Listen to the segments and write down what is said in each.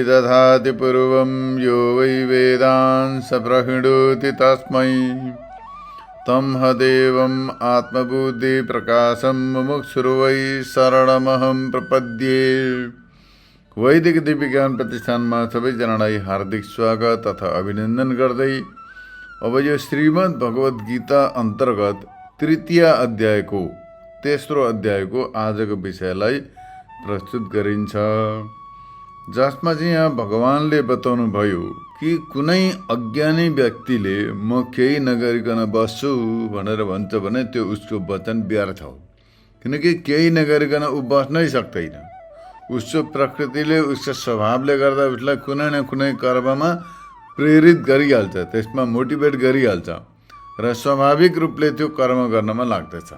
विदधाति पूर्वं यो वै वेदान् स प्रहिणोति तस्मै तं हदेवम् आत्मबुद्धिप्रकाशं मुमुक्षुर्वै शरणमहं प्रपद्ये। वैदिक दिव्य ज्ञान प्रतिष्ठानमा सबैजनालाई हार्दिक स्वागत तथा अभिनन्दन गर्दै अब यो श्रीमद् भगवत गीता अन्तर्गत तृतीय अध्यायको तेस्रो अध्यायको आजको विषयलाई प्रस्तुत गरिन्छ, जसमा चाहिँ यहाँ भगवानले बताउनु भयो कि कुनै अज्ञानी व्यक्तिले म केही नगरिकन बस्छु भनेर भन्छ भने त्यो उसको वचन व्यर्थ हो। किनकि केही नगरिकन ऊ बस्नै सक्दैन। उसको प्रकृतिले उसको स्वभावले गर्दा उसलाई कुनै न कुनै कर्ममा प्रेरित गरिहाल्छ, त्यसमा मोटिभेट गरिहाल्छ र स्वाभाविक रूपले त्यो कर्म गर्नमा लाग्दछ।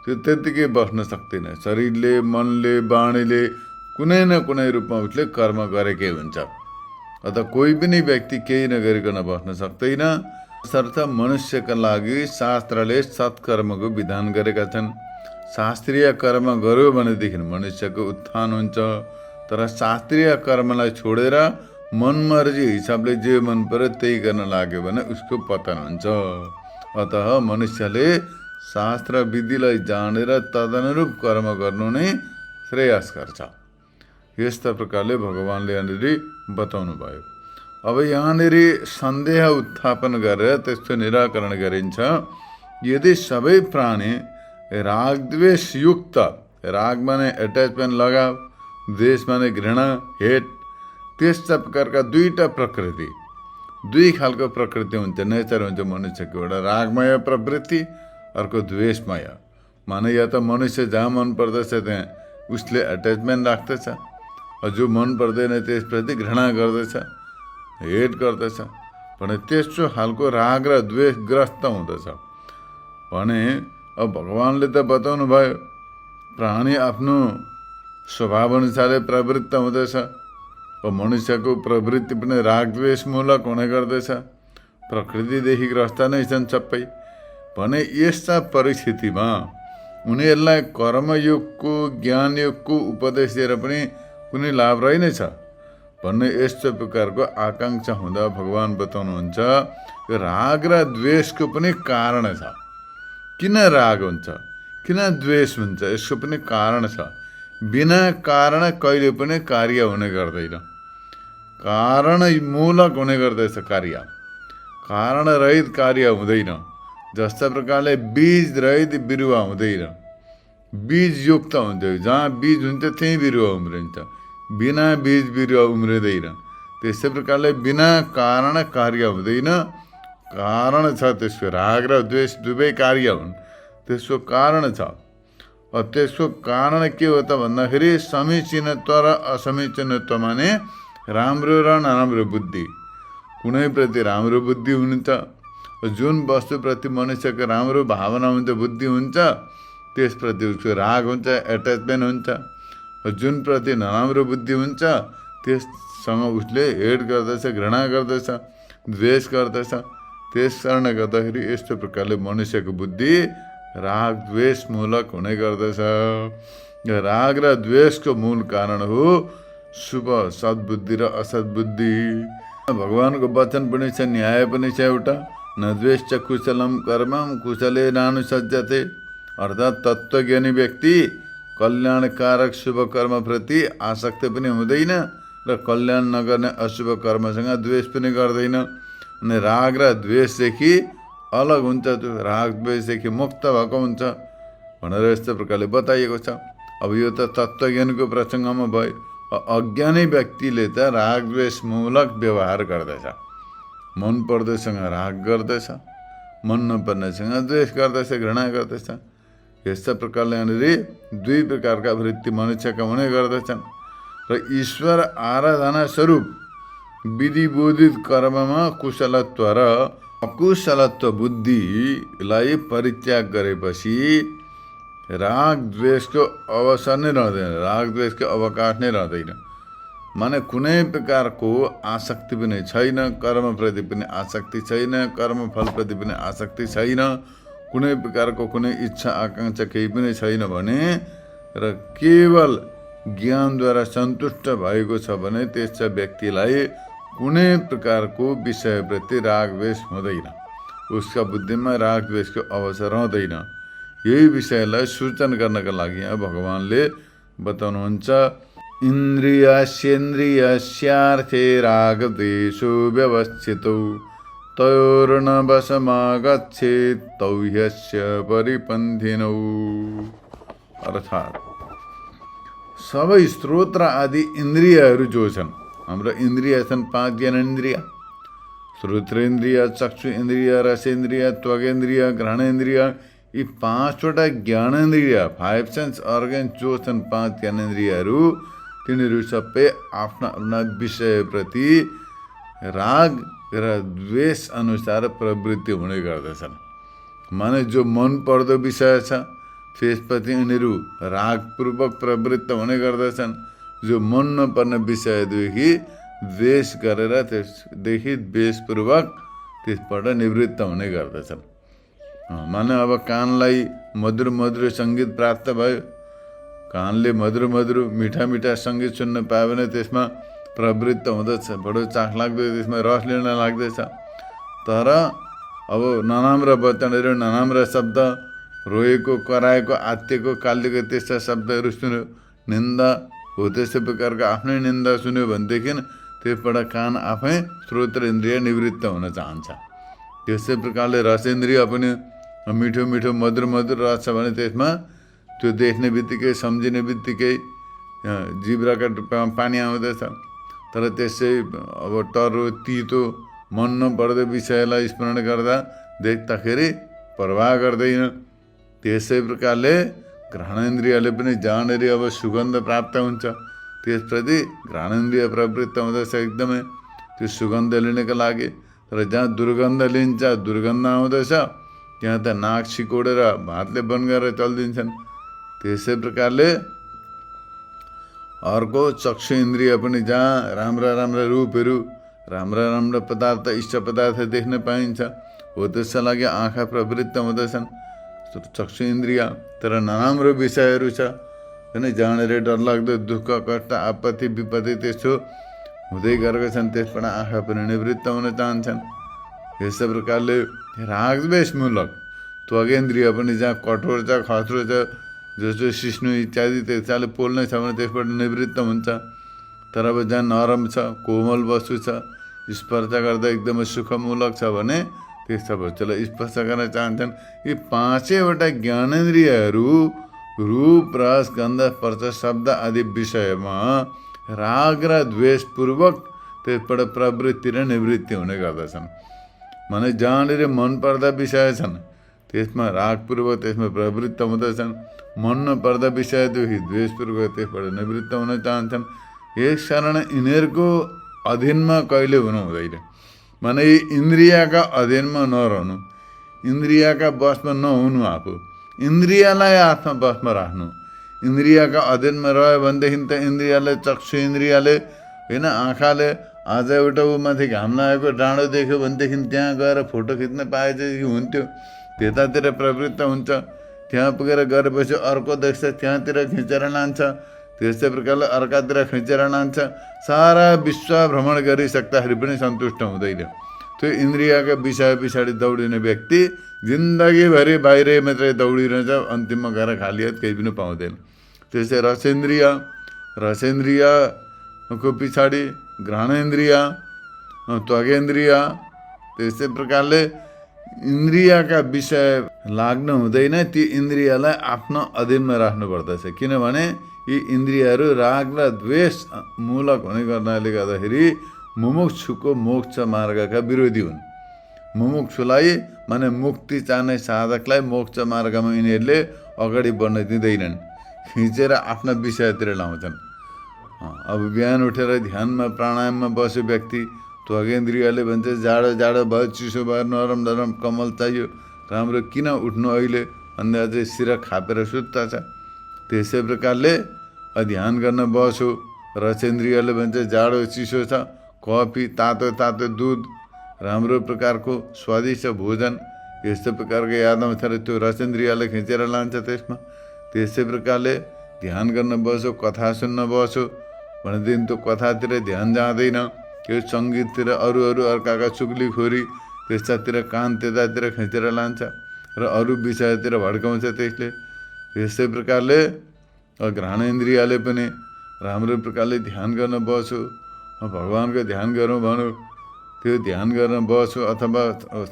त्यो त्यत्तिकै बस्न सक्दैन। शरीरले, मनले, वाणीले कुनै न कुनै रूपमा उसले कर्म गरेकै हुन्छ। अत कोही पनि व्यक्ति केही नगरिकन बस्न सक्दैन। तसर्थ मनुष्यका लागि शास्त्रले सत्कर्मको विधान गरेका छन्। शास्त्रीय कर्म गर्यो भनेदेखि मनुष्यको उत्थान हुन्छ। तर शास्त्रीय कर्मलाई छोडेर मनमर्जी हिसाबले जे मन पर्यो त्यही गर्न लाग्यो भने उसको पतन हुन्छ। अतः मनुष्यले शास्त्र विधिलाई जानेर तदनुरूप कर्म गर्नु नै श्रेयस गर्छ। यस्ता प्रकारले भगवानले यहाँनिर बताउनु भयो। अब यहाँनिर सन्देह उत्थापन गरेर त्यसको निराकरण गरिन्छ। यदि सबै प्राणी रागद्वेष युक्त, राग माने एट्याचमेन्ट लगाव, द्वेष माने घृणा हेट, त्यस्ता प्रकारका दुईटा प्रकृति, दुई खालको प्रकृति हुन्छ, नेचर हुन्छ मनुष्यको। एउटा रागमय प्रवृत्ति, अर्को द्वेषमय। माने या त मनुष्य जहाँ मन पर्दछ त्यहाँ उसले एट्याचमेन्ट राख्दछ, जो मन पर्दैन त्यसप्रति घृणा गर्दछ, हेट गर्दछ भने त्यस्तो खालको राग र द्वेषग्रस्त हुँदछ। भने अब भगवानले त बताउनु भयो प्राणी आफ्नो स्वभाव अनुसारले प्रवृत्त हुँदछ। अब मनुष्यको प्रवृत्ति पनि रागद्वेषमूलक हुने गर्दछ। प्रकृतिदेखि ग्रस्त नै छन् सबै। भने यस्ता परिस्थितिमा उनीहरूलाई कर्मयोगको, ज्ञानयोगको उपदेश दिएर पनि कुनै लाभ रहेनछ भन्ने यस्तो प्रकारको आकाङ्क्षा हुँदा भगवान बताउनुहुन्छ राग र द्वेषको पनि कारण छ। किन राग हुन्छ, किन द्वेष हुन्छ, यसको पनि कारण छ। बिना कारण कहिले पनि कार्य हुने गर्दैन। कारण मूलक हुने गर्दछ कार्य, कारण रहित कार्य हुँदैन। जस्ता प्रकारले बीज रहित बिरुवा हुँदैन, बीज युक्त हुन्छ। जहाँ बीज हुन्छ त्यहीँ बिरुवा उम्रिन्छ, बिना बीज बिरुवा उम्रिँदैन। त्यस्तै प्रकारले बिना कारण कार्य हुँदैन। कारण छ त्यसको। राग र द्वेष दुवै कार्य हुन्, त्यसको कारण छ। त्यसको कारण के हो त भन्दाखेरि समीचीनत्व र असमीचीनत्व माने राम्रो र नराम्रो बुद्धि। कुनै प्रति राम्रो बुद्धि हुन्छ, जुन वस्तुप्रति मनुष्यको राम्रो भावना हुन्छ, बुद्धि हुन्छ, त्यसप्रति उसको राग हुन्छ, एट्याचमेन्ट हुन्छ। जुन प्रति नराम्रो बुद्धि हुन्छ त्यससँग उसले हेट गर्दछ, घृणा गर्दछ, द्वेष गर्दछ। त्यस कारणले गर्दाखेरि यस्तो प्रकारले मनुष्यको बुद्धि राग द्वेषमूलक हुने गर्दछ। राग र द्वेषको मूल कारण हो शुभ सद्बुद्धि र असद्बुद्धि। भगवानको वचन पनि छ, न्याय पनि छ एउटा, न द्वेष कुशलम कर्मम कुशले नानुसज्जते। अर्थात् तत्त्वज्ञानी व्यक्ति कल्याणकारक शुभ कर्मप्रति आसक्ति पनि हुँदैन र कल्याण नगर्ने अशुभ कर्मसँग द्वेष पनि गर्दैन। अनि राग र द्वेषदेखि अलग हुन्छ, त्यो राग द्वेषदेखि मुक्त भएको हुन्छ भनेर यस्तो प्रकारले बताइएको छ। अब यो त तत्त्वज्ञानको प्रसङ्गमा भयो। अज्ञानी व्यक्तिले त राग द्वेषमूलक व्यवहार गर्दछ। मन पर्दैसँग राग गर्दछ, मन नपर्नेसँग द्वेष गर्दछ, घृणा गर्दछ। यस्ता प्रकारले यहाँनिर दुई प्रकारका वृत्ति मनुष्यका हुने गर्दछन्। र ईश्वर आराधना स्वरूप विधिबोधित कर्ममा कुशलत्व र अकुशलत्व बुद्धिलाई परित्याग गरेपछि राग द्वेषको अवसर नै रहँदैन, राग द्वेषको अवकाश नै रहँदैन। माने कुनै प्रकारको आसक्ति पनि छैन, कर्मप्रति पनि आसक्ति छैन, कर्मफलप्रति पनि आसक्ति छैन, कुनै प्रकारको कुनै इच्छा आकाङ्क्षा केही पनि छैन भने र केवल ज्ञानद्वारा सन्तुष्ट भएको छ भने त्यस व्यक्तिलाई कुनै प्रकारको विषयप्रति रागद्वेष हुँदैन, उसका बुद्धिमा रागद्वेषको अवसर रहँदैन। यही विषयलाई सूचन गर्नका लागि यहाँ भगवानले बताउनुहुन्छ, इन्द्रियस्येन्द्रियस्यार्थे रागद्वेषो व्यवस्थितौ तयोर्न वशमागच्छेत् तौ ह्यस्य परिपन्थिनौ। अर्थात् सबै स्रोत र आदि इन्द्रियहरू जो छन्, हाम्रो इन्द्रिय छन् 5 ज्ञानेन्द्रिय, श्रोत्रेन्द्रिय, चक्षु इन्द्रिय, रसेन्द्रिय, त्वगेन्द्रिय, घ्राणेन्द्रिय, यी 5वटा ज्ञानेन्द्रिय 5 सेन्स अर्गन जो छन् 5 ज्ञानेन्द्रियहरू, तिनीहरू सबै आफ्ना विषयप्रति राग र द्वेष अनुसार प्रवृत्ति हुने गर्दछन्। माने जो मन पर्दो विषय छ त्यसप्रति यिनीहरू रागपूर्वक प्रवृत्त हुने गर्दछन्, जो मन नपर्ने विषयदेखि द्वेष गरेर त्यसदेखि द्वेषपूर्वक त्यसबाट निवृत्त हुने गर्दछन्। माने अब कानलाई मधुर मधुर सङ्गीत प्राप्त भयो, कानले मधुर मधुर मिठा मिठा सङ्गीत सुन्न पायो भने त्यसमा प्रवृत्त हुँदछ, बडो चाख लाग्दो त्यसमा रस लिन लाग्दछ। तर अब नराम्रा वचनहरू, नराम्रा शब्द, रोएको, कराएको, आत्तिएको, कालिएको त्यस्ता शब्दहरू सुन्यो, निन्दा हो त्यस्तै प्रकारको आफ्नै निन्दा सुन्यो भनेदेखि त्यसबाट कान आफै स्रोत र इन्द्रिय निवृत्त हुन चाहन्छ। त्यस्तै प्रकारले रसेन्द्रिय पनि मिठो मिठो मधुर मधुर रस छ भने त्यसमा त्यो देख्ने बित्तिकै सम्झिने बित्तिकै जिब्राका पानी आउँदछ। तर त्यसै अब टर्रो तितो मन नपर्दो विषयलाई स्मरण गर्दा देख्दाखेरि प्रवाह गर्दैन। त्यसै प्रकारले घ्राणेन्द्रियले पनि जहाँनिर अब सुगन्ध प्राप्त हुन्छ त्यसप्रति घ्राणेन्द्रिय प्रवृत्त हुँदछ एकदमै त्यो सुगन्ध लिनको लागि। तर जहाँ दुर्गन्ध लिन्छ, दुर्गन्ध आउँदछ, त्यहाँ त नाक सिकोडेर हातले बन्द गरेर चलिदिन्छन्। त्यसै प्रकारले अर्को चक्षु इन्द्रिय पनि जहाँ राम्रा राम्रा रूपहरू, राम्रा राम्रा पदार्थ, इष्ट पदार्थ देख्न पाइन्छ हो त्यसका लागि आँखा प्रवृत्त हुँदछन् चक्षु इन्द्रिय। तर नराम्रो विषयहरू छ होइन, जहाँनिर डरलाग्दो दुःख कष्ट आपत्ति विपत्ति त्यस्तो हुँदै गएका छन् त्यसबाट आँखा पनि निवृत्त हुन चाहन्छन्। यस्तै प्रकारले रागद्वेषमूलक त्वगेन्द्रिय पनि जहाँ कठोर छ, खत्रो छ, जस्तो सिस्नु इत्यादि त्यसले पोल्ने छ भने त्यसबाट निवृत्त हुन्छ। तर अब जहाँ नरम छ, कोमल वस्तु छ, स्पर्श गर्दा एकदमै सुखमूलक छ भने त्यस्ता वस्तुलाई स्पर्श गर्न चाहन्छन्। यी 5वटा ज्ञानेन्द्रियहरू रूप, रस, गन्ध, स्पर्श, शब्द आदि विषयमा राग र द्वेषपूर्वक त्यसबाट प्रवृत्ति र निवृत्ति हुने गर्दछन्। माने जहाँनिर मन पर्दा विषय छन् त्यसमा रागपूर्वक त्यसमा प्रवृत्त हुँदछन्, मन नपर्दा विषयदेखि द्वेषपूर्वक त्यसबाट निवृत्त हुन चाहन्छन्। यसकारण यिनीहरूको अधीनमा कहिले हुनु हुँदैन। माने यी इन्द्रियका अधीनमा नरहनु, इन्द्रियका वशमा नहुनु, आफू इन्द्रियलाई आफ्नो वशमा राख्नु। इन्द्रियका अधीनमा रह्यो भनेदेखि त इन्द्रियले, चक्षु इन्द्रियले होइन, आँखाले आज एउटा माथि घाम लागेको डाँडो देख्यो भनेदेखि त्यहाँ गएर फोटो खिच्न पाए चाहिँ हुन्थ्यो, त्यतातिर प्रवृत्त हुन्छ। त्यहाँ पुगेर गरेपछि अर्को देख्छ, त्यहाँतिर खिचेर लान्छ। त्यस्तै प्रकारले अर्कातिर खिचेर लान्छ। सारा विश्व भ्रमण गरिसक्दाखेरि पनि सन्तुष्ट हुँदैन। त्यो इन्द्रियका विषय पछाडि दौडिने व्यक्ति जिन्दगीभरि बाहिरै मात्रै दौडिरहन्छ, अन्तिममा गएर खाली हात केही पनि पाउँदैन। त्यसै रसेन्द्रियको पछाडि घ्राणेन्द्रिय, त्वगेन्द्रिय, त्यस्तै प्रकारले इन्द्रियका विषय लाग्न हुँदैन। ती इन्द्रियलाई आफ्नो अधीनमा राख्नु पर्दछ, किनभने यी इन्द्रियहरू राग र द्वेष मूलक हुने गर्नाले गर्दाखेरि मुमुक्षुको मोक्ष मार्गका विरोधी हुन्। मुमुक्षुलाई माने मुक्ति चाहने साधकलाई मोक्ष मार्गमा यिनीहरूले अगाडि बढ्न दिँदैनन्, खिचेर आफ्ना विषयतिर लाउँछन्। अब बिहान उठेर ध्यानमा प्राणायाममा बस्यो व्यक्ति, त्वगेन्द्रियले भन्छ जाडो जाडो भयो, चिसो भयो, नरम नरम कमल चाहियो, राम्रो किन उठ्नु अहिले भन्दा अझै सिर खापेर सुत्ता छ। त्यसै प्रकारले ध्यान गर्न बस्यो, रसेन्द्रियले भन्छ जाडो चिसो छ, कफी, तातो तातो दुध, राम्रो प्रकारको स्वादिष्ट भोजन, यस्तो प्रकारको याद आउँछ र त्यो रसेन्द्रियले खिचेर लान्छ त्यसमा। त्यसै प्रकारले ध्यान गर्न बस्यो, कथा सुन्न बस्यो भनेदेखि त्यो कथातिर ध्यान जाँदैन, त्यो सङ्गीततिर अरू अर्काका चुग्लीखोरी त्यस्तातिर कान त्यतातिर खिचेर लान्छ र अरू विषयतिर भड्काउँछ। त्यसले यस्तै प्रकारले घ्राण इन्द्रियले पनि राम्रो प्रकारले ध्यान गर्न बस्यो, भगवानको ध्यान गरौँ भनौँ, त्यो ध्यान गर्न बस्यो अथवा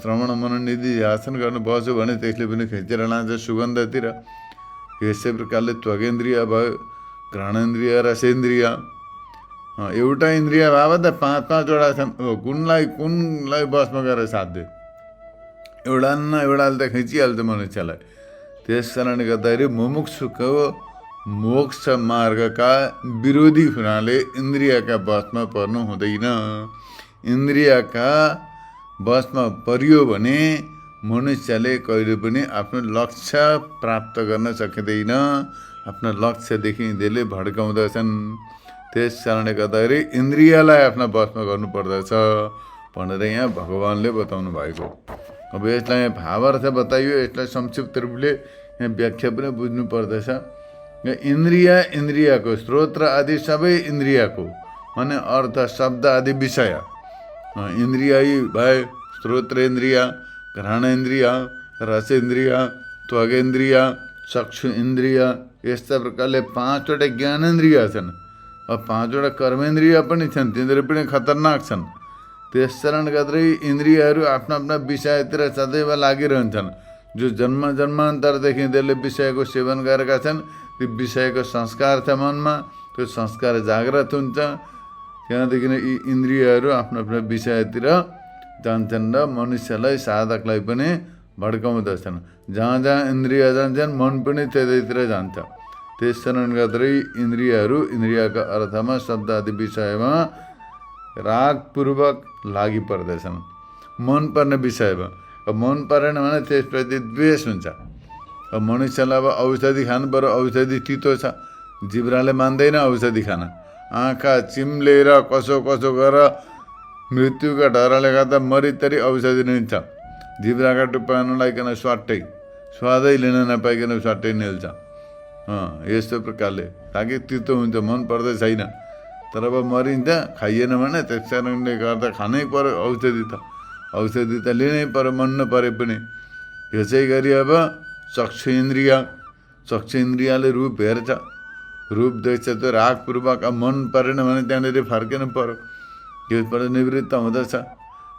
श्रवण मनन निधिध्यासन गर्न बस्यो भने त्यसले पनि खिचेर लान्छ सुगन्धतिर। यस्तै प्रकारले त्वगेन्द्रिय भयो, घ्राणेन्द्रिय, रसेन्द्रिय, एउटा इन्द्रिय भए त 5-5वटा छन्। कुनलाई बसमा गरेर साध्यो, एउटा न एउटाले त खिचिहाल्छ मनुष्यलाई। त्यस कारणले गर्दाखेरि मुमुक्षुको मोक्ष मार्गका विरोधी हुनाले इन्द्रियका बसमा पर्नु हुँदैन। इन्द्रियका बसमा परियो भने मनुष्यले कहिले पनि आफ्नो लक्ष्य प्राप्त गर्न सकिँदैन, आफ्नो लक्ष्यदेखि यिनीहरूले भड्काउँदछन्। त्यस कारणले गर्दाखेरि इन्द्रियलाई आफ्ना बसमा गर्नुपर्दछ भनेर यहाँ भगवानले बताउनु भएको। अब यसलाई भावार्थ बताइयो, यसलाई संक्षिप्त रूपले यहाँ व्याख्या पनि बुझ्नु पर्दछ। इन्द्रियको स्रोत आदि सबै इन्द्रियको माने अर्थ शब्द आदि विषय इन्द्रिय भए श्रोत्रेन्द्रिय, घ्राणेन्द्रिय, रसेन्द्रिय, त्वगेन्द्रिय, चक्षु इन्द्रिय, यस्ता प्रकारले 5वटा ज्ञानेन्द्रिय छन्। अब 5वटा कर्मेन्द्रिय पनि छन्, तिनीहरू पनि खतरनाक छन्। त्यस कारणले गर्दै इन्द्रियहरू आफ्ना आफ्ना विषयतिर सदैव लागिरहन्छन्। जो जन्मान्तरदेखि त्यसले विषयको सेवन गरेका छन्, त्यो विषयको संस्कार छ मनमा, त्यो संस्कार जागृत हुन्छ। त्यहाँदेखि यी इन्द्रियहरू आफ्नो आफ्नो विषयतिर जान्छन् र मनुष्यलाई साधकलाई पनि भड्काउँदछन्। जहाँ जहाँ इन्द्रिय जान्छन् मन पनि त्यतैतिर जान्छ। त्यस कारणले गर्दै इन्द्रियहरू इन्द्रियका अर्थमा शब्द आदि विषयमा रागपूर्वक लागि पर्दछन्। मन पर्ने विषयमा अब मन परेन भने त्यसप्रति द्वेष हुन्छ। अब मनुष्यलाई अब औषधि खानु पर्यो, औषधि तितो छ, जिब्राले मान्दैन औषधि खान। आँखा चिम्लेर कसो गरेर मृत्युका डरले गर्दा मरितरी औषधि निल्छ। जिब्राका टुप्पा नलाइकन स्वाटै स्वादै लिन नपाइकन स्वाटै निल्छ। यस्तो प्रकारले ताकि तितो हुन्छ, मन पर्दै छैन, तर अब मरिन्छ खाइएन भने। त्यस कारणले गर्दा खानै पर्यो औषधि त लिनै पर्यो, मन नपरे पनि। यसै गरी अब चक्षु इन्द्रियले रूप हेर्छ, रूप देख्छ, त्यो रागपूर्वक। अब मन परेन भने त्यहाँनिर फर्किनु पर्यो, त्यसबाट निवृत्त हुँदछ।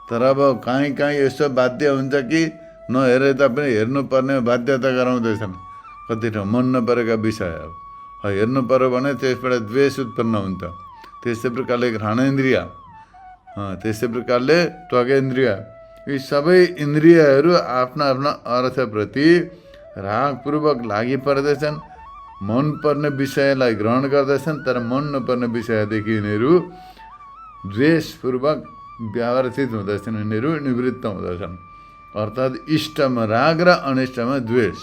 तर अब काहीँ यस्तो बाध्य हुन्छ कि नहेरे तापनि हेर्नुपर्ने बाध्यता गराउँदैछन्। कति ठाउँ मन नपरेका विषय अब हेर्नु पर्यो भने त्यसबाट द्वेष उत्पन्न हुन्छ। त्यस्तै प्रकारले घ्राणेन्द्रिय, त्यस्तै प्रकारले त्वगेन्द्रिय, यी सबै इन्द्रियहरू आफ्ना आफ्ना अर्थप्रति रागपूर्वक लागि पर्दछन्। मन पर्ने विषयलाई ग्रहण गर्दछन्, तर मन नपर्ने विषयदेखि यिनीहरू द्वेषपूर्वक व्यावर्तित हुँदछन्, यिनीहरू निवृत्त हुँदछन्। अर्थात् इष्टमा राग र अनिष्टमा द्वेष।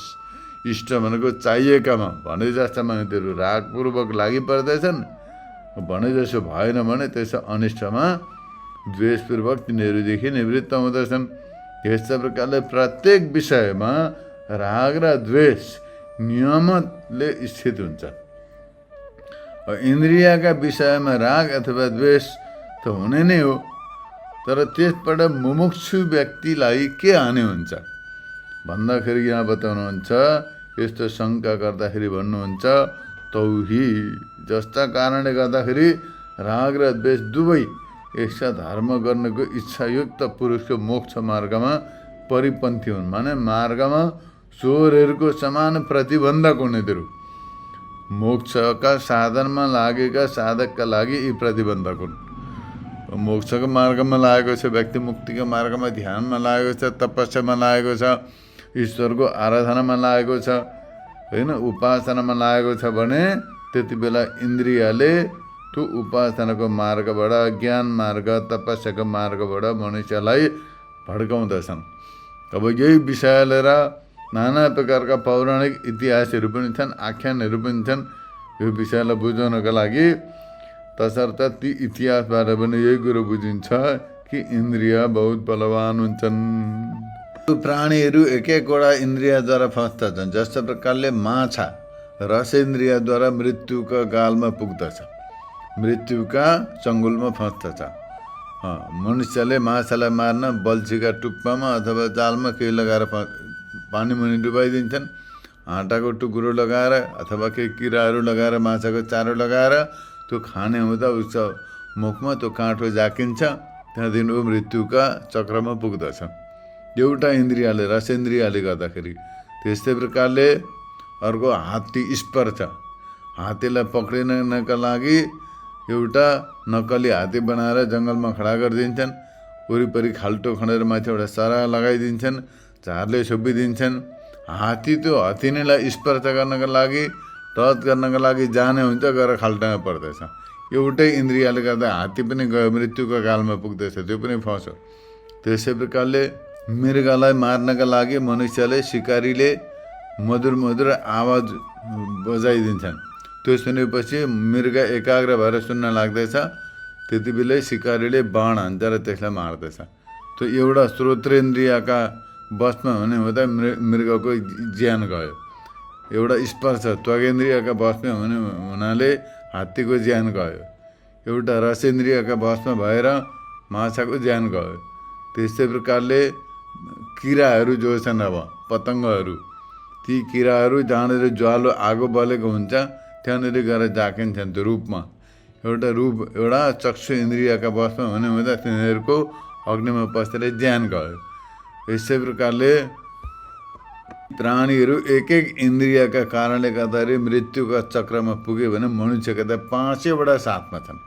इष्ट भनेको चाहिएकामा भने जस्तोमा यिनीहरू रागपूर्वक लागि पर्दछन्, भने जसो भएन भने त्यसो अनिष्टमा द्वेषपूर्वक तिनीहरूदेखि निवृत्त हुँदछन्। यस्ता प्रकारले प्रत्येक विषयमा राग र द्वेष नियमले स्थित हुन्छ। इन्द्रियका विषयमा राग अथवा द्वेष त हुने नै हो, तर त्यसबाट मुमुक्षु व्यक्तिलाई के हानि हुन्छ भन्दाखेरि यहाँ बताउनुहुन्छ, यस्तो शङ्का गर्दाखेरि भन्नुहुन्छ, तौही जस्ता कारणले गर्दाखेरि राग र द्वेष दुवै यस्ता धर्म गर्नको इच्छायुक्त पुरुषको मोक्ष मार्गमा परिपन्थी हुन्। माने मार्गमा चोरहरूको समान प्रतिबन्धक हुनेहरू, मोक्षका साधनमा लागेका साधकका लागि यी प्रतिबन्धक हुन्। मोक्षको मार्गमा लागेको छ व्यक्ति, मुक्तिको मार्गमा ध्यानमा लागेको छ, तपस्यामा लागेको छ, ईश्वरको आराधनामा लागेको छ, होइन, उपासनामा लागेको छ भने त्यति बेला इन्द्रियले त्यो उपासनाको मार्गबाट, ज्ञान मार्ग, तपस्याको मार्गबाट मनुष्यलाई भड्काउँदछन्। अब यही विषय लिएर नाना प्रकारका पौराणिक इतिहासहरू पनि छन्, आख्यानहरू पनि छन्। यो विषयलाई बुझाउनका लागि तसर्थ ती इतिहासबाट पनि यही कुरो बुझिन्छ कि इन्द्रिय बहुत बलवान हुन्छन्। प्राणीहरू एक एकवटा इन्द्रियद्वारा फस्दछन्। जस्तो प्रकारले माछा रसेन्द्रियद्वारा मृत्युका गालमा पुग्दछ, मृत्युका चङ्गुलमा फस्दछ। मनुष्यले माछालाई मार्न बल्छीका टुप्पामा अथवा जालमा केही लगाएर पानी मुनि डुबाइदिन्छन्। आँटाको टुक्रो लगाएर अथवा केही किराहरू लगाएर माछाको चारो लगाएर त्यो खाने हुँदा उसको मुखमा त्यो काँठो जाकिन्छ, त्यहाँदेखि ऊ मृत्युका चक्रमा पुग्दछ। एउटा इन्द्रियले, रसेन्द्रियले गर्दाखेरि। त्यस्तै प्रकारले अर्को हात्ती स्पर्श, हात्तीलाई पक्रिनका लागि एउटा नक्कली हात्ती बनाएर जङ्गलमा खडा गरिदिन्छन्। वरिपरि खाल्टो खनेर माथि एउटा सरा लगाइदिन्छन्, झारले छोपिदिन्छन्। हात्ती त्यो हतिनीलाई स्पर्श गर्नका लागि, टच गर्नका लागि जाने हुन्छ, गएर खाल्टामा पर्दछ। एउटै इन्द्रियले गर्दा हात्ती पनि गयो, मृत्युको गालमा पुग्दछ, त्यो पनि फस्यो। त्यसै प्रकारले मृगलाई मार्नका लागि मनुष्यले, शिकारीले मधुर मधुर आवाज बजाइदिन्छन्। त्यो सुनेपछि मृग एकाग्र भएर सुन्न लाग्दैछ, त्यति बेलै शिकारीले बाण हान्छ र त्यसलाई मार्दछ। त्यो एउटा श्रोत्रेन्द्रियका वशमा हुने हुँदा मृगको ज्यान गयो। एउटा स्पर्श त्वगेन्द्रियका वशमा हुने हुनाले हात्तीको ज्यान गयो। एउटा रसेन्द्रियका वशमा भएर माछाको ज्यान गयो। त्यस्तै प्रकारले किराहरू जो छन्, अब पतङ्गहरू, ती किराहरू जहाँनिर ज्वालो आगो बलेको हुन्छ त्यहाँनिर गएर जाकिन्छन् त्यो रूपमा। एउटा चक्षु इन्द्रियका वशमा हुने हुँदा तिनीहरूको अग्निमा पसेर ज्यान गयो। यसै प्रकारले प्राणीहरू एक एक इन्द्रियका कारणले गर्दाखेरि मृत्युका चक्रमा पुग्यो भने मनुष्यका त 5वटा साथमा छन्,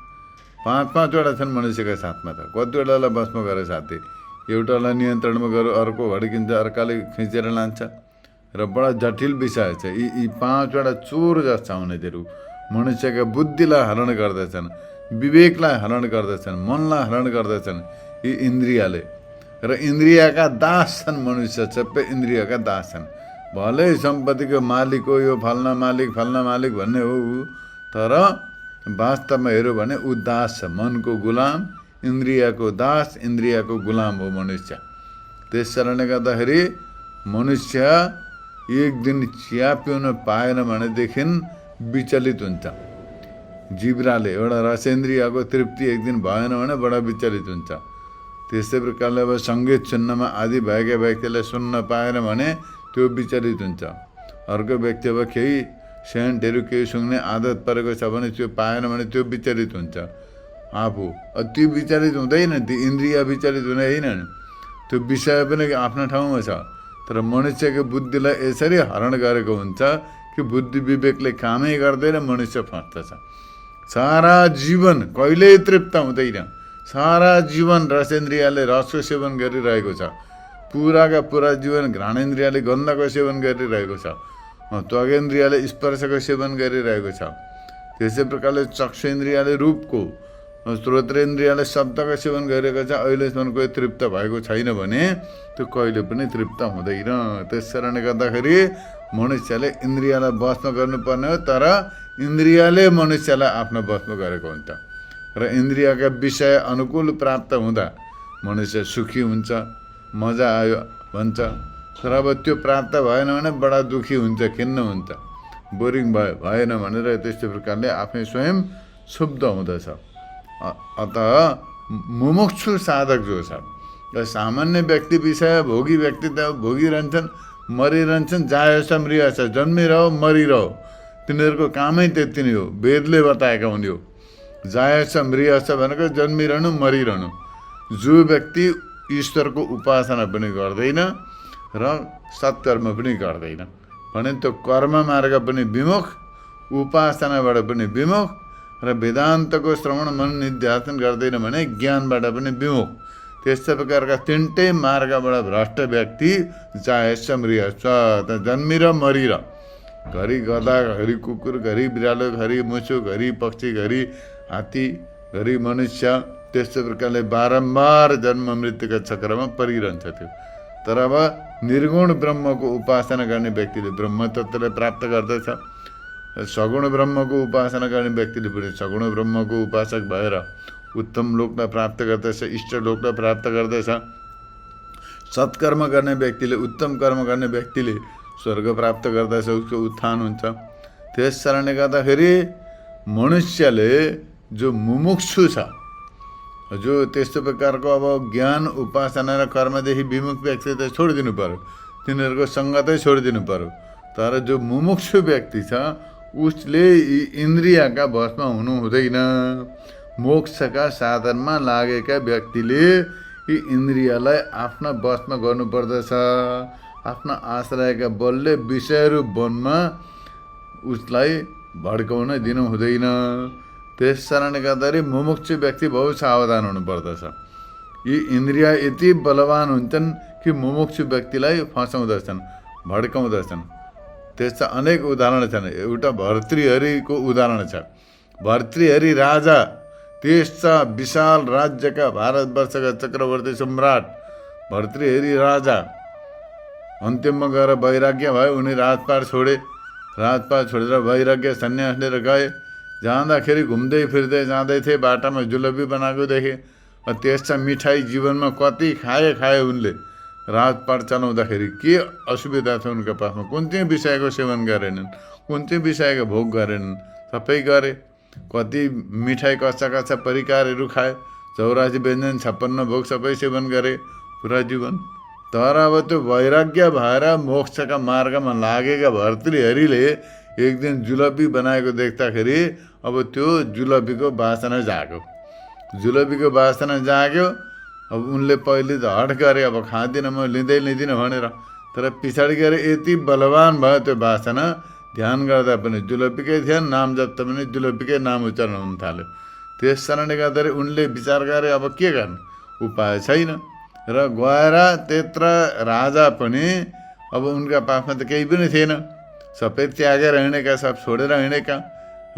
5-5वटा छन् मनुष्यका साथमा। त कतिवटालाई बसमा गरे साथी, एउटालाई नियन्त्रणमा गऱ्यो, अर्को भड्किन्छ, अर्काले खिचेर लान्छ र बडा जटिल विषय छ। यी 5वटा चोर जस्ता हुनेहरू मनुष्यका बुद्धिलाई हरण गर्दछन्, विवेकलाई हरण गर्दछन्, मनलाई हरण गर्दछन् यी इन्द्रियले। र इन्द्रियका दास छन् मनुष्य, सबै इन्द्रियका दास छन्। भलै सम्पत्तिको मालिक हो, यो फल्ना मालिक भन्ने हो, तर वास्तवमा हेऱ्यो भने ऊ दास छ, मनको गुलाम, इन्द्रियको दास, इन्द्रियको गुलाम हो मनुष्य। त्यस कारणले गर्दाखेरि मनुष्य एक दिन चिया पिउन पाएन भनेदेखि विचलित हुन्छ। जिब्राले, एउटा रसेन्द्रियको तृप्ति एक दिन भएन भने बडा विचलित हुन्छ। त्यस्तै प्रकारले अब सङ्गीत सुन्नमा आदि भएका व्यक्तिलाई सुन्न पाएन भने त्यो विचलित हुन्छ। अर्को व्यक्ति अब केही सेन्टहरू केही सुँग्ने आदत परेको छ भने त्यो पाएन भने त्यो विचलित हुन्छ आफू। त्यो विचलित हुँदैन, त्यो इन्द्रिय विचलित हुने होइन, त्यो विषय पनि आफ्नो ठाउँमा छ। तर मनुष्यको बुद्धिलाई यसरी हरण गरेको हुन्छ कि बुद्धि विवेकले कामै गर्दैन, मनुष्य फस्दछ। सारा जीवन कहिल्यै तृप्त हुँदैन, सारा जीवन रसेन्द्रियले रसको सेवन गरिरहेको छ, पुराका पुरा जीवन घ्राणेन्द्रियले गन्धको सेवन गरिरहेको छ, त्वगेन्द्रियले स्पर्शको सेवन गरिरहेको छ। त्यसै प्रकारले चक्षुन्द्रियले रूपको, श्रोत्रेन्द्रियले शब्दको सेवन गरिरहेको छ। अहिलेसम्म कोही तृप्त भएको छैन भने त्यो कहिले पनि तृप्त हुँदैन। त्यस कारणले गर्दाखेरि मनुष्यले इन्द्रियलाई वशमा गर्नुपर्ने हो, तर इन्द्रियले मनुष्यलाई आफ्नो वशमा गरेको हुन्छ। र इन्द्रियका विषय अनुकूल प्राप्त हुँदा मनुष्य सुखी हुन्छ, मजा आयो भन्छ। तर अब त्यो प्राप्त भएन भने बडा दुःखी हुन्छ, खिन्न हुन्छ, बोरिङ भएन भनेर त्यस्तै प्रकारले आफै स्वयं शुद्ध हुँदछ। अत मुमुक्षु साधक जो छ, सामान्य व्यक्ति विषय भोगी व्यक्ति त भोगिरहन्छन्, मरिरहन्छन्, जायस मृयस, जन्मिरह मरिरह, तिनीहरूको कामै त्यति नै हो, वेदले बताएका हुने हो। जायस मृयस भनेको जन्मिरहनु मरिरहनु। जो व्यक्ति ईश्वरको उपासना पनि गर्दैन र सत्कर्म पनि गर्दैन भने त्यो कर्म मार्ग पनि विमुख, उपासनाबाट पनि विमुख, र वेदान्तको श्रवण मन निध्यासन गर्दैन भने ज्ञानबाट पनि विमुख। त्यस्तै प्रकारका तिनटै मार्गबाट भ्रष्ट व्यक्ति जायस मृयस, जन्मिर मरिर, घरि गधा, घरि कुकुर, घरि बिरालो, घरि मुसु, घरि पक्षी, घरि हात्ती, घरि मनुष्य, त्यस्तै प्रकारले बारम्बार जन्म मृत्युका चक्रमा परिरहन्छ त्यो। तर अब निर्गुण ब्रह्मको उपासना गर्ने व्यक्तिले ब्रह्म तत्त्वलाई प्राप्त गर्दछ, सगुण ब्रह्मको उपासना गर्ने व्यक्तिले पनि सगुण ब्रह्मको उपासक भएर उत्तम लोकलाई प्राप्त गर्दछ, इष्ट लोकलाई प्राप्त गर्दछ। सत्कर्म गर्ने व्यक्तिले, उत्तम कर्म गर्ने व्यक्तिले स्वर्ग प्राप्त गर्दछ, उसको उत्थान हुन्छ। त्यस कारणले गर्दाखेरि मनुष्यले जो मुमुक्षु छ, जो त्यस्तो प्रकारको अब ज्ञान उपासना र कर्मदेखि विमुख व्यक्ति त छोडिदिनु पर्यो, तिनीहरूको सङ्गतै छोडिदिनु पर्यो। तर जो मुमुक्षु व्यक्ति छ उसले यी इन्द्रियका वशमा हुनु हुँदैन। मोक्षका साधनमा लागेका व्यक्तिले यी इन्द्रियलाई आफ्ना वशमा गर्नुपर्दछ। आफ्ना आश्रयका बलले विषयहरू वनमा उसलाई भड्काउन दिनु हुँदैन। त्यस कारणले गर्दाखेरि मुमुक्षु व्यक्ति बहुत सावधान हुनुपर्दछ। यी इन्द्रिय यति बलवान हुन्छन् कि मुमुक्षु व्यक्तिलाई फसाउँदछन्, भड्काउँदछन्। त्यस्ता अनेक उदाहरण छन्। एउटा भर्तृहरिको उदाहरण छ। भर्तृहरि राजा, त्यस्ता विशाल राज्यका भारतवर्षका चक्रवर्ती सम्राट भर्तृहरि राजा अन्त्यमा गएर वैराग्य भयो। उनी राजपाट छोडे। राजपाट छोडेर वैराग्य सन्यास लिएर गए। जाँदाखेरि घुम्दै फिर्दै जाँदै थिए, बाटामा जुलबी बनाएको देखे। त्यस्ता मिठाई जीवनमा कति खाए उनले। राजपाट चलाउँदाखेरि के असुविधा छ उनका पासमा? कुन चाहिँ विषयको सेवन गरेनन्, कुन चाहिँ विषयको भोग गरेनन्, सबै गरे। कति मिठाई कच्चा परिकारहरू खाए, 84 व्यञ्जन 56 भोग सबै सेवन गरे पुरा जीवन। तर अब त्यो वैराग्य भएर मोक्षका मार्गमा लागेका भर्तृहरिले एक दिन जुलबी बनाएको देख्दाखेरि अब त्यो जुलबीको वासना जाग्यो। जुलबीको वासना जाग्यो। अब उनले पहिले त हट गरे, अब खाँदिनँ म, लिँदिनँ भनेर। तर पछाडि गएर यति बलवान भयो त्यो वासना, ध्यान गर्दा पनि जुलबीकै ध्यान, नाम जप्दा पनि जुलबीकै नाम उच्चारण हुन थाल्यो। त्यस कारणले गर्दाखेरि उनले विचार गरे अब के गर्नु, उपाय छैन। र गएर त्यत्र राजा पनि अब उनका पासमा त केही पनि थिएन, सबै त्यागेर हिँडेका, सब छोडेर हिँडेका।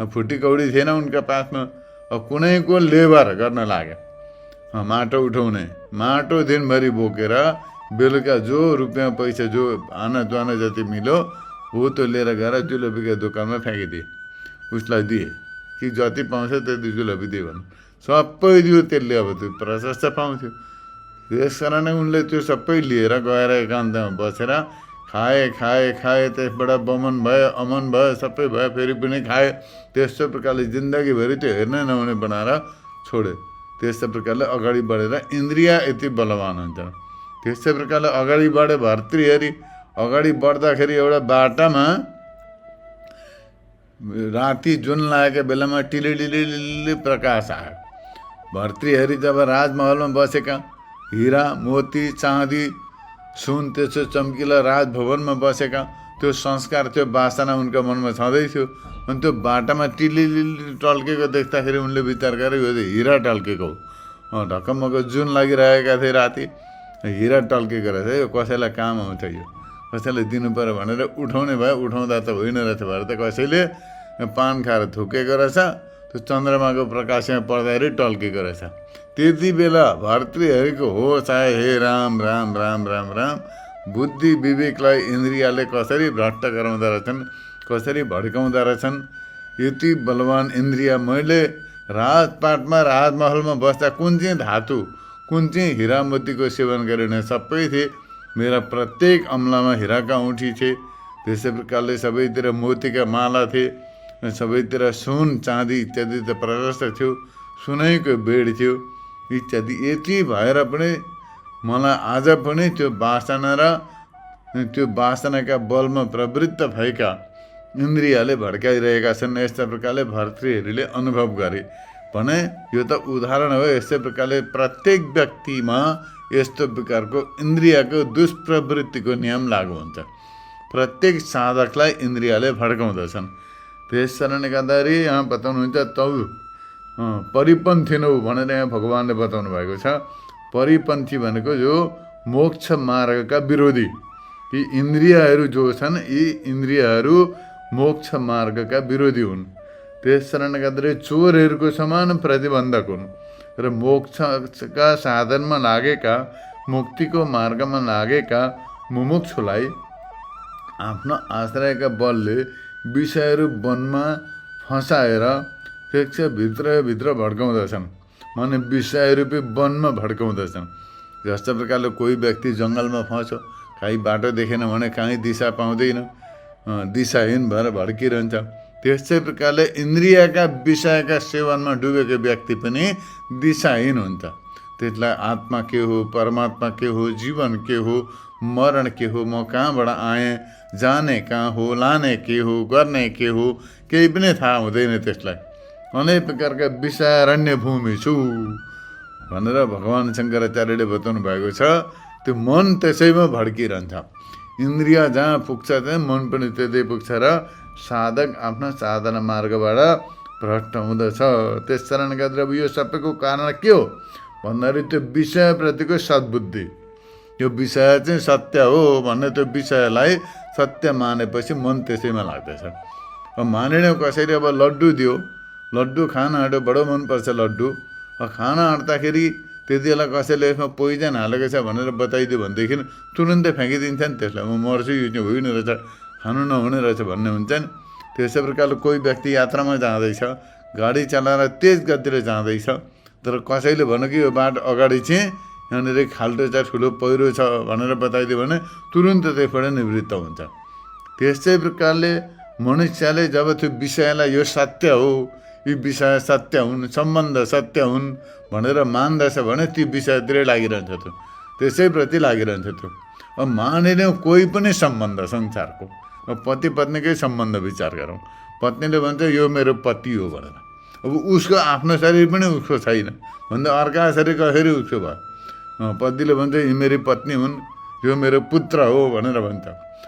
फुटी कौडी थिएन उनका पासमा। अब कुनैको लेबर गर्न लाग्यो, माटो उठाउने। माटो दिनभरि बोकेर बेलुका जो रुपियाँ पैसा जो आना जाना जति मिल्यो हो त्यो लिएर गएर जुलबीका दोकानमा फ्याँकिदिए। उसलाई दिए कि जति पाउँछ त्यति जुलबी दिए भन्नु, सबै दियो त्यसले। अब त्यो प्रशस्त पाउँथ्यो। त्यस कारण उनले त्यो सबै लिएर गएर एकान्तमा बसेर खाए। त्यसबाट बमन भयो, अमन भयो, सबै भयो, फेरि पनि खाए। त्यस्तो प्रकारले जिन्दगीभरि त्यो हेर्नै नहुने बनाएर छोडे। त्यस्तै प्रकारले अगाडि बढेर इन्द्रिय यति बलवान हुन्छ। त्यस्तै प्रकारले अगाडि बढे भर्तृहरि। अगाडि बढ्दाखेरि एउटा बाटामा राति जुन लागेको बेलामा टिलिलिलिलि प्रकाश आयो। भर्तृहरि जब राजमहलमा बसेका, हिरा मोती चाँदी सुन त्यसो चम्किला राजभवनमा बसेका, त्यो संस्कार त्यो वासना उनका मनमा छँदै थियो। अनि त्यो बाटामा टिलिलिलि टल्केको देख्दाखेरि उनले विचार गरे यो हिरा टल्केको हो। ढकमक जुन लागिरहेका थिए राति, हिरा टल्केको रहेछ, यो कसैलाई काम आउँछ, यो कसैलाई दिनु पर्यो भनेर उठाउने भयो। उठाउँदा त होइन रहेछ भएर त कसैले पान खाएर थुकेको रहेछ। त्यो चन्द्रमाको प्रकाशमा पर्दाखेरि टल्केको रहेछ। त्यति बेला भर्तृहरिको होस आए, हे राम राम राम राम राम। बुद्धि विवेकलाई इन्द्रियले कसरी भ्रष्ट गराउँदो रहेछन्, कसरी भड्काउँदो रहेछन्। यति बलवान इन्द्रिय मैले राजपाटमा राजमहलमा बस्दा कुन चाहिँ धातु, कुन चाहिँ हिरा मोतीको सेवन गरेन, सबै थिए। मेरा प्रत्येक अम्लामा हिराका औँठी थिए। त्यसै प्रकारले सबैतिर मोतीका माला थिए। सबैतिर सुन चाँदी इत्यादि त प्रशस्त थियो। सुनैको बेड थियो इत्यादि। यति भएर पनि मलाई आज पनि त्यो वासना र त्यो वासनाका बलमा प्रवृत्त भएका इन्द्रियले भड्काइरहेका छन्। यस्ता प्रकारले भर्तृहरिले अनुभव गरे भने यो त उदाहरण हो। यस्तै प्रकारले प्रत्येक व्यक्तिमा यस्तो प्रकारको इन्द्रियको दुष्प्रवृत्तिको नियम लागू हुन्छ। प्रत्येक साधकलाई इन्द्रियले भड्काउँदछन्। त्यस कारणले गर्दाखेरि यहाँ बताउनुहुन्छ तौ परिपन्थी नौ भनेर यहाँ भगवानले बताउनु भएको छ। परिपन्थी भनेको जो मोक्ष मार्गका विरोधी। यी इन्द्रियहरू जो छन्, यी इन्द्रियहरू मोक्ष मार्गका विरोधी हुन्। त्यस कारणले गर्दाखेरि चोरहरूको समान प्रतिबन्धक हुन्। र मोक्षका साधनमा लागेका, मुक्तिको मार्गमा लागेका मुमुक्षुलाई आफ्नो आश्रयका बलले विषयहरू वनमा फसाएर भित्र भड्काउँदछन्। माने विषयरूपी वनमा भड्काउँदछन्। जस्तो प्रकारले कोही व्यक्ति जङ्गलमा फस्यो, कहीँ बाटो देखेन भने कहीँ दिशा पाउँदैन, दिशाहीन भएर भड्किरहन्छ। त्यसै प्रकारले इन्द्रियका विषयका सेवनमा डुबेको व्यक्ति पनि दिशाहीन हुन्छ। त्यसलाई आत्मा के हो, परमात्मा के हो, जीवन के हो, मरण के हो, म कहाँबाट आएँ, जाने कहाँ हो, लाने के हो, गर्ने के हो, केही पनि थाहा हुँदैन। त्यसलाई अनेक प्रकारका विषयारण्य भूमि छु भनेर भगवान् शङ्कराचार्यले बताउनु भएको छ। त्यो मन त्यसैमा भड्किरहन्छ। इन्द्रिय जहाँ पुग्छ त्यहाँ मन पनि त्यतै पुग्छ र साधक आफ्ना साधना मार्गबाट भ्रष्ट हुँदछ। त्यस कारणले गर्दा यो सबैको कारण के हो भन्दाखेरि त्यो विषयप्रतिको सद्बुद्धि। यो विषय चाहिँ सत्य हो भन्ने त्यो विषयलाई सत्य मानेपछि मन त्यसैमा लाग्दछ। अब मानिने कसैले अब लड्डु दियो, लड्डु खान आँट्यो, बडो मनपर्छ लड्डु। खाना आँट्दाखेरि त्यति बेला कसैले यसमा पोइजन हालेको छ भनेर बताइदियो भनेदेखि तुरुन्तै फ्याँकिदिन्छ नि त्यसलाई। म मर्छु, यो चाहिँ होइन रहेछ, खानु नहुने रहेछ भन्ने हुन्छ नि। त्यसै प्रकारले कोही व्यक्ति यात्रामा जाँदैछ, गाडी चलाएर तेज गतिले जाँदैछ, तर कसैले भन्यो कि यो बाटो अगाडि चाहिँ यहाँनिर खाल्टो छ, ठुलो पहिरो छ भनेर बताइदियो भने तुरुन्त त्यसबाट निवृत्त हुन्छ। त्यस्तै प्रकारले मनुष्यले जब त्यो विषयलाई यो सत्य हो, यी विषय सत्य हुन्, सम्बन्ध सत्य हुन् भनेर मान्दछ भने ती विषयतिरै लागिरहन्छ। त्यो त्यसैप्रति लागिरहन्छ। त्यो अब मानिने कोही पनि सम्बन्ध संसारको, अब पति पत्नीकै सम्बन्ध विचार गरौँ। पत्नीले भन्छ यो मेरो पति हो भनेर, अब उसको आफ्नो शरीर पनि उसको छैन भन्दा अर्का शरीर कसरी उसको भयो। पतिले भन्छ यी मेरी पत्नी हुन्, यो मेरो पुत्र हो भनेर भन्छ।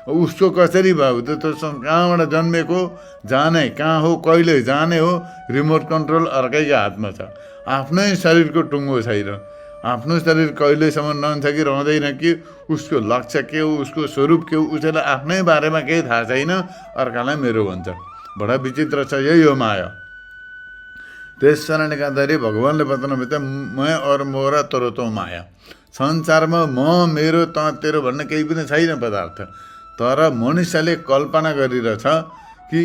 उसको कसरी भयो त? कहाँबाट जन्मेको, जाने कहाँ हो, कहिले जाने हो, रिमोट कन्ट्रोल अर्कैको हातमा छ। आफ्नै शरीरको टुङ्गो छैन। आफ्नो शरीर कहिलेसम्म रहन्छ कि रहँदैन कि, उसको लक्ष्य के हो, उसको स्वरूप के हो, उसैलाई आफ्नै बारेमा केही थाहा छैन, अर्कालाई मेरो भन्छ। बडा विचित्र छ यही हो माया। त्यस कारणले गर्दाखेरि भगवान्ले बताउनु भयो मैं और मोरा तरो तो माया। संसारमा म, मेरो, त, तेरो भन्ने केही पनि छैन पदार्थ। तर मनुष्यले कल्पना गरिरहेछ कि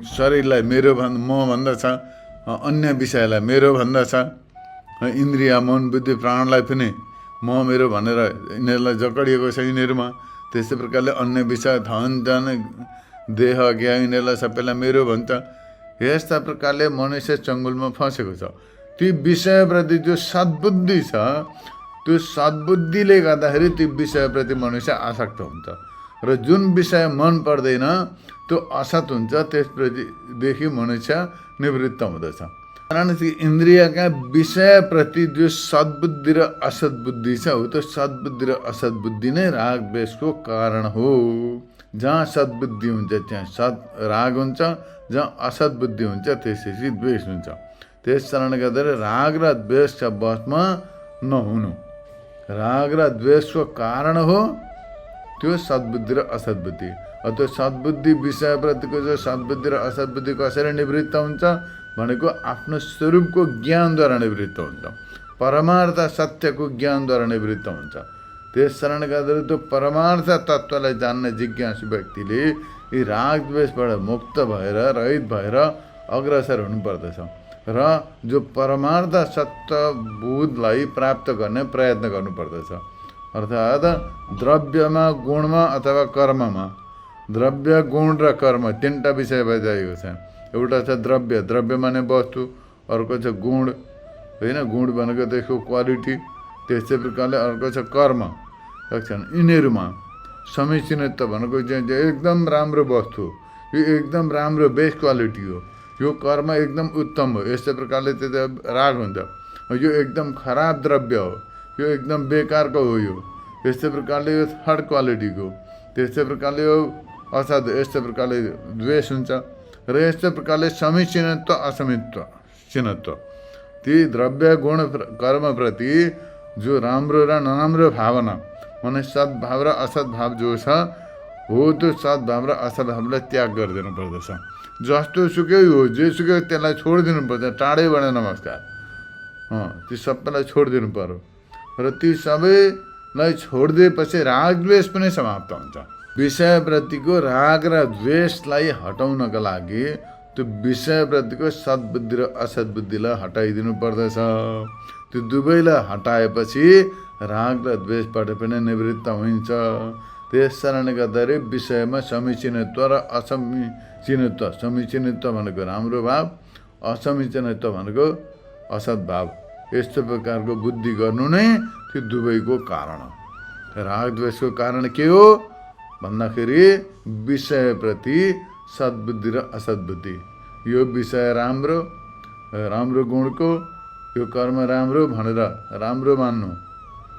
शरीरलाई मेरो म भन्दछ, अन्य विषयलाई मेरो भन्दछ, इन्द्रिय मन बुद्धि प्राणलाई पनि म मेरो भनेर यिनीहरूलाई जकडिएको छ यिनीहरूमा। त्यस्तै प्रकारले अन्य विषय धन जन देह ज्ञा यिनीहरूलाई सबैलाई मेरो भन्छ। यस्ता प्रकारले मनुष्य चङ्गुलमा फँसेको छ। ती विषयप्रति जो सद्बुद्धि छ, त्यो सद्बुद्धिले गर्दाखेरि त्यो विषयप्रति मनुष्य आसक्त हुन्छ र जुन विषय मन पर्दैन त्यो असत हुन्छ, त्यसप्रतिदेखि मनुष्य निवृत्त हुँदछ। कारण त्यो इन्द्रियका विषयप्रति जो सद्बुद्धि र असद्बुद्धि छ हो, त्यो सद्बुद्धि र असद्बुद्धि नै राग द्वेषको कारण हो। जहाँ सद्बुद्धि हुन्छ त्यहाँ राग हुन्छ, जहाँ असद्बुद्धि हुन्छ त्यसपछि द्वेष हुन्छ। त्यस कारणले गर्दा राग र द्वेषका वशमा नहुनु। राग र द्वेषको कारण हो त्यो सद्बुद्धि र असद्बुद्धि। त्यो सद्बुद्धि विषयप्रतिको जो सद्बुद्धि र असद्बुद्धि कसरी निवृत्त हुन्छ भनेको आफ्नो स्वरूपको ज्ञानद्वारा निवृत्त हुन्छ, परमार्थ सत्यको ज्ञानद्वारा निवृत्त हुन्छ। त्यस कारणले गर्दा त्यो परमार्थ तत्त्वलाई जान्ने जिज्ञासु व्यक्तिले यी राग द्वेषबाट मुक्त भएर रहित भएर अग्रसर हुनुपर्दछ र जो परमार्थ सत्य बोधलाई प्राप्त गर्ने प्रयत्न गर्नुपर्दछ। अर्थात् द्रव्यमा, गुणमा अथवा कर्ममा, द्रव्य, गुण र कर्म तीनटा विषय भइरहेको छ। एउटा छ द्रव्य, द्रव्य माने वस्तु, अर्को छ गुण, होइन, गुण भनेको त्यसको क्वालिटी। त्यस्तै प्रकारले अर्को छ कर्म, यिनीहरूमा समीचीनत्व भनेको चाहिँ एकदम राम्रो वस्तु, यो एकदम राम्रो बेस्ट क्वालिटी हो, यो कर्म एकदम उत्तम हो, यस्तै प्रकारले त्यो राग हुन्छ। यो एकदम खराब द्रव्य हो, यो एकदम बेकारको हो, यो यस्तै प्रकारले यो थर्ड क्वालिटीको, त्यस्तै प्रकारले यो असाध, यस्तै प्रकारले द्वेष हुन्छ। र यस्तै प्रकारले समीचीनत्व असमीचीनत्व, ती द्रव्य गुण कर्मप्रति जो राम्रो र नराम्रो भावना माने सद्भाव र असद्भाव जो छ हो, त्यो सद्भाव र असद्भावलाई त्याग गरिदिनु पर्दछ। जस्तो सुकै हो, जे सुकै त्यसलाई छोडिदिनु पर्छ, टाढैबाट नमस्कार, ती सबैलाई छोडिदिनु पर्यो। र ती सबैलाई छोडिदिएपछि राग द्वेष पनि समाप्त हुन्छ। विषयप्रतिको राग र द्वेषलाई हटाउनका लागि त्यो विषयप्रतिको सद्बुद्धि र असद्बुद्धिलाई हटाइदिनु पर्दछ। त्यो दुवैलाई हटाएपछि राग र द्वेषबाट पनि निवृत्त हुन्छ त्यस कारणले गर्दाखेरि विषयमा समीचीनत्व र असमीचीनत्व, समीचीनत्व भनेको राम्रो भाव, असमीचीनत्व भनेको असत् भाव, यस्तो प्रकारको बुद्धि गर्नु नै त्यो दुवैको कारण हो। राग द्वेषको कारण के हो भन्दाखेरि विषयप्रति सद्बुद्धि र असद्बुद्धि। यो विषय राम्रो, राम्रो गुणको, यो कर्म राम्रो भनेर राम्रो मान्नु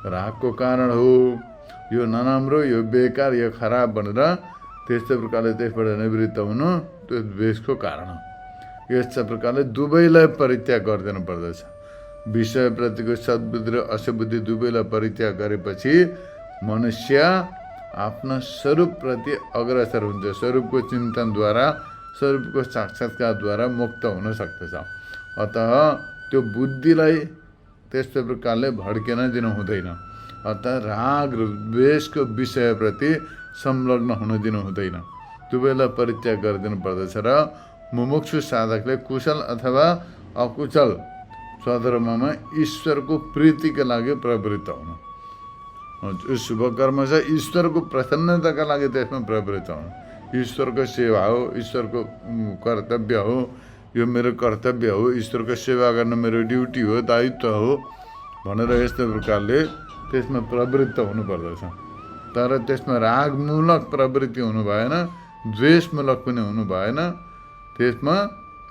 रागको कारण हो। यो नराम्रो, यो बेकार, यो खराब भनेर त्यस्तै प्रकारले त्यसबाट निवृत्त हुनु त्यो द्वेषको कारण हो। यस्तै प्रकारले दुवैलाई परित्याग गरिदिनु पर्दछ। विषयप्रतिको सद्बुद्धि र असद्बुद्धि दुवैलाई परित्याग गरेपछि मनुष्य आफ्ना स्वरूपप्रति अग्रसर हुन्छ। स्वरूपको चिन्तनद्वारा, स्वरूपको साक्षात्कारद्वारा मुक्त हुन सक्दछ। अतः त्यो बुद्धिलाई त्यस्तो प्रकारले भड्किन दिनु हुँदैन। अतः राग र द्वेषको विषयप्रति संलग्न हुन दिनु हुँदैन। दुवैलाई परित्याग गरिदिनु पर्दछ र मुमुक्षु साधकले कुशल अथवा अकुशल स्वधर्ममा ईश्वरको प्रीतिका लागि प्रवृत्त हुनु। जो शुभ कर्म छ ईश्वरको प्रसन्नताका लागि त्यसमा प्रवृत्त हुनु। ईश्वरको सेवा हो, ईश्वरको कर्तव्य हो, यो मेरो कर्तव्य हो, ईश्वरको सेवा गर्न मेरो ड्युटी हो, दायित्व हो भनेर यस्तो प्रकारले त्यसमा प्रवृत्त हुनुपर्दछ। तर त्यसमा रागमूलक प्रवृत्ति हुनु भएन, द्वेषमूलक पनि हुनु भएन। त्यसमा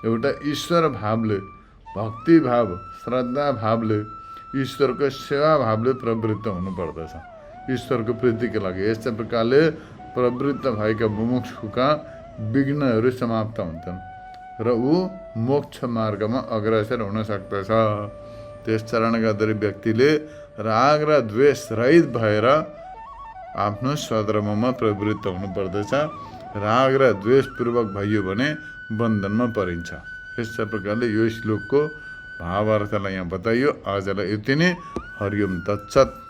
एउटा ईश्वर भावले, भक्ति भाव, श्रद्धा भावले, ईश्वरको सेवा भावले प्रवृत्त हुनुपर्दछ ईश्वरको प्रीतिका लागि। यस्तै प्रकारले प्रवृत्त भएका मुमुक्षुका विघ्नहरू समाप्त हुन्छन् र ऊ मोक्ष मार्गमा अग्रसर हुन सक्दछ। त्यस कारणले गर्दाखेरि व्यक्तिले राग र द्वेष रहित भएर आफ्नो स्वधर्ममा प्रवृत्त हुनुपर्दछ। राग र द्वेषपूर्वक भइयो भने बन्धनमा परिन्छ। यस्तै प्रकारले यो श्लोकको भावार्थलाई यहाँ बताइयो। आजलाई यति नै। हरिओम तत्सत्।